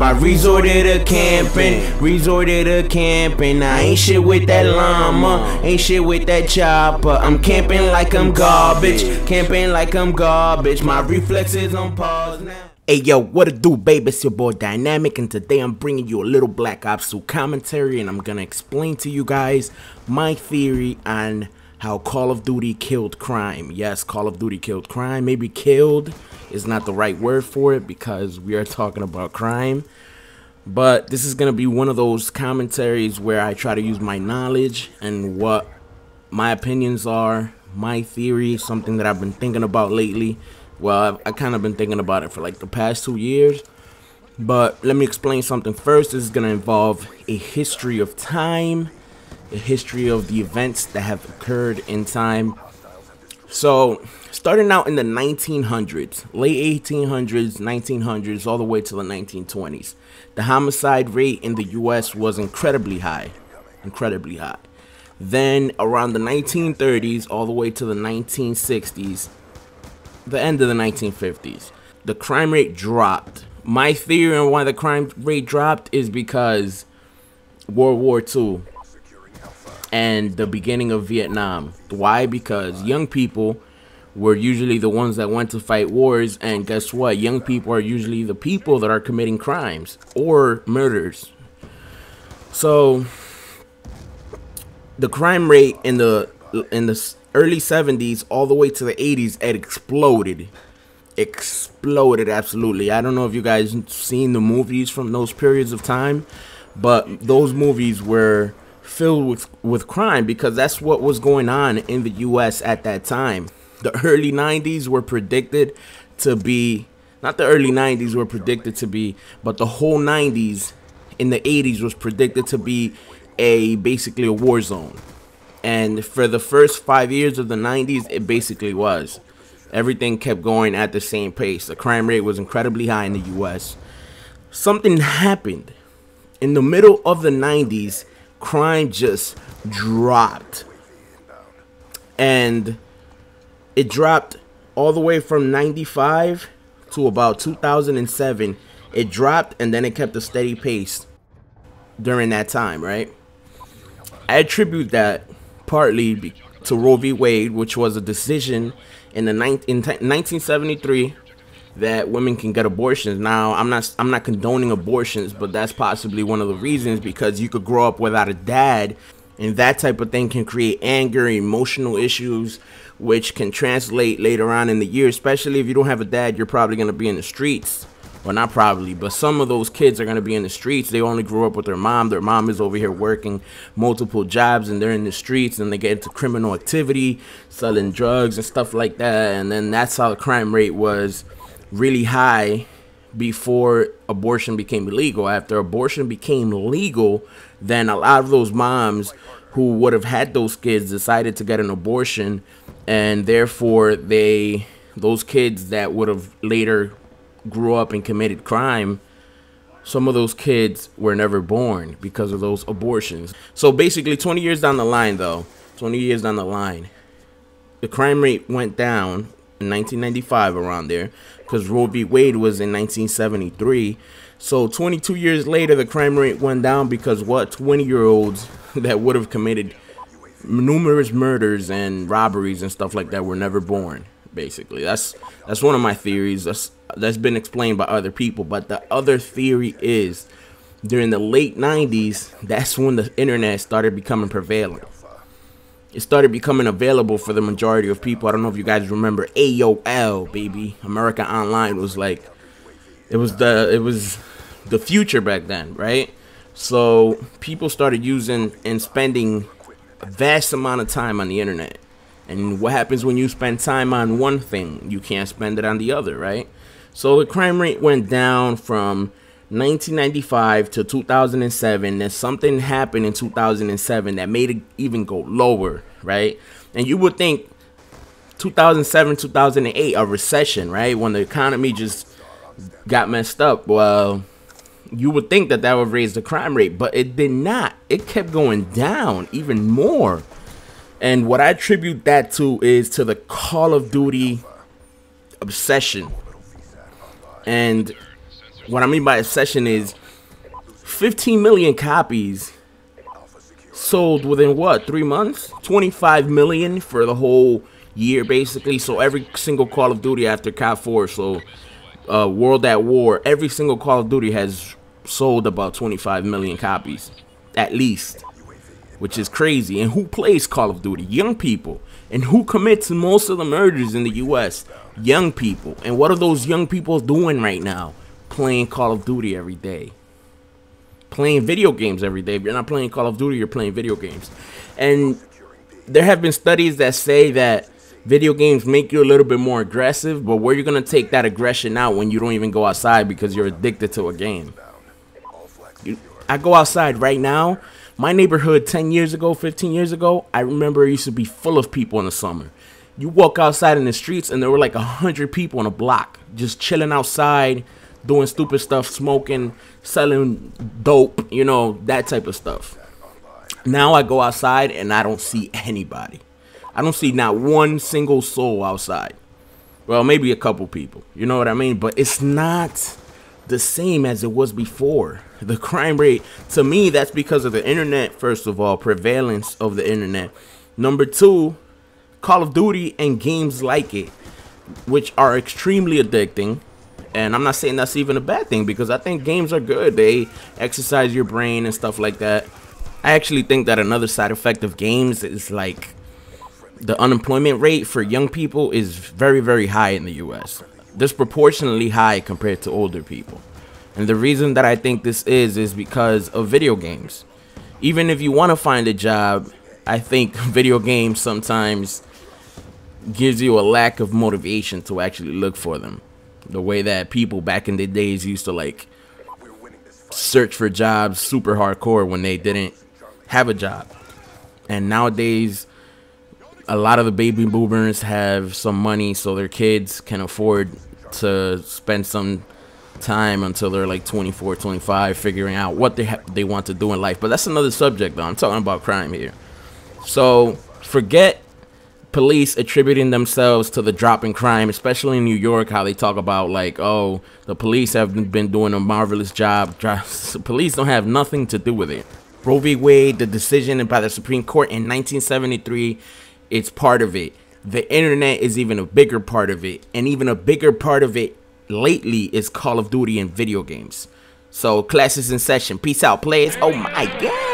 I resorted to camping. I ain't shit with that llama, ain't shit with that chopper. I'm camping like I'm garbage, my reflexes on pause now. Hey yo, what it do, baby? It's your boy Dynamic, and today I'm bringing you a little Black Ops 2 commentary, and I'm gonna explain to you guys my theory on how Call of Duty killed crime. Yes, Call of Duty killed crime. Maybe killed is not the right word for it because we are talking about crime. But this is going to be one of those commentaries where I try to use my knowledge and what my opinions are, my theory, something that I've been thinking about lately. Well, I've kind of been thinking about it for like the past 2 years. But let me explain something first. This is going to involve a history of time, a history of the events that have occurred in time. So, starting out in the 1900s, late 1800s, 1900s, all the way to the 1920s, the homicide rate in the US was incredibly high. Then, around the 1930s, all the way to the 1960s, the end of the 1950s, the crime rate dropped. My theory on why the crime rate dropped is because World War II and the beginning of Vietnam. Why? Because young people were usually the ones that went to fight wars, and guess what? Young people are usually the people that are committing crimes or murders. So the crime rate in the early 70s all the way to the 80s, it exploded absolutely. I don't know if you guys seen the movies from those periods of time, but those movies were filled with crime because that's what was going on in the US at that time. The early 90s were predicted to be, not the early 90s were predicted to be, but the whole 90s in the 80s was predicted to be basically a war zone. And for the first 5 years of the 90s, it basically was. Everything kept going at the same pace. The crime rate was incredibly high in the US. Something happened in the middle of the 90s. Crime just dropped, and it dropped all the way from 95 to about 2007. It dropped, and then it kept a steady pace during that time, right? I attribute that partly to Roe v. Wade, which was a decision in 1973 that women can get abortions. Now, I'm not condoning abortions, but that's possibly one of the reasons, because you could grow up without a dad, and that type of thing can create anger, emotional issues, which can translate later on in the year. Especially if you don't have a dad, you're probably going to be in the streets. Well, not probably, but some of those kids are going to be in the streets. They only grew up with their mom. Their mom is over here working multiple jobs, and they're in the streets, and they get into criminal activity, selling drugs and stuff like that. And then that's how the crime rate was really high before abortion became illegal. After abortion became legal, then a lot of those moms who would have had those kids decided to get an abortion, and therefore those kids that would have later grew up and committed crime, some of those kids were never born because of those abortions. So basically 20 years down the line, the crime rate went down in 1995, around there, because Roe v. Wade was in 1973. So 22 years later, the crime rate went down because what? 20-year-olds that would have committed numerous murders and robberies and stuff like that were never born. Basically, that's one of my theories. That's been explained by other people. But the other theory is, during the late 90s, that's when the internet started becoming prevalent. It started becoming available for the majority of people. I don't know if you guys remember AOL, baby. America Online was like, it was the future back then, right? So people started using and spending a vast amount of time on the internet. And what happens when you spend time on one thing? You can't spend it on the other, right? So the crime rate went down from 1995 to 2007, and something happened in 2007 that made it even go lower, right? And you would think 2007, 2008, a recession, right? When the economy just got messed up. Well, you would think that would raise the crime rate, but it did not. It kept going down even more. And what I attribute that to is to the Call of Duty obsession. And what I mean by obsession is 15 million copies sold within what, 3 months? 25 million for the whole year, basically. So every single Call of Duty after COD 4, so World at War, every single Call of Duty has sold about 25 million copies, at least, which is crazy. And who plays Call of Duty? Young people. And who commits most of the murders in the US? Young people. And what are those young people doing right now? Playing Call of Duty every day. Playing video games every day. If you're not playing Call of Duty, you're playing video games. And there have been studies that say that video games make you a little bit more aggressive, but where you're going to take that aggression out when you don't even go outside because you're addicted to a game. I go outside right now. My neighborhood 10 years ago, 15 years ago, I remember it used to be full of people in the summer. You walk outside in the streets and there were like 100 people on a block just chilling outside, doing stupid stuff, smoking, selling dope, you know, that type of stuff. Now I go outside and I don't see anybody. I don't see not one single soul outside. Well, maybe a couple people, you know what I mean? But it's not the same as it was before. The crime rate, to me, that's because of the internet, first of all, prevalence of the internet. Number two, Call of Duty and games like it, which are extremely addicting. And I'm not saying that's even a bad thing, because I think games are good. They exercise your brain and stuff like that. I actually think that another side effect of games is like the unemployment rate for young people is very, very high in the US. Disproportionately high compared to older people. And the reason that I think this is because of video games. Even if you want to find a job, I think video games sometimes gives you a lack of motivation to actually look for them. The way that people back in the days used to like search for jobs super hardcore when they didn't have a job. And nowadays, a lot of the baby boomers have some money so their kids can afford to spend some time until they're like 24, 25 figuring out what they want to do in life. But that's another subject though. I'm talking about crime here. So forget police attributing themselves to the drop in crime, especially in New York, how they talk about like, oh, the police have been doing a marvelous job. Police don't have nothing to do with it. Roe v. Wade, the decision by the Supreme Court in 1973, it's part of it. The internet is even a bigger part of it. And even a bigger part of it lately is Call of Duty and video games. So class is in session. Peace out, players. Oh my God.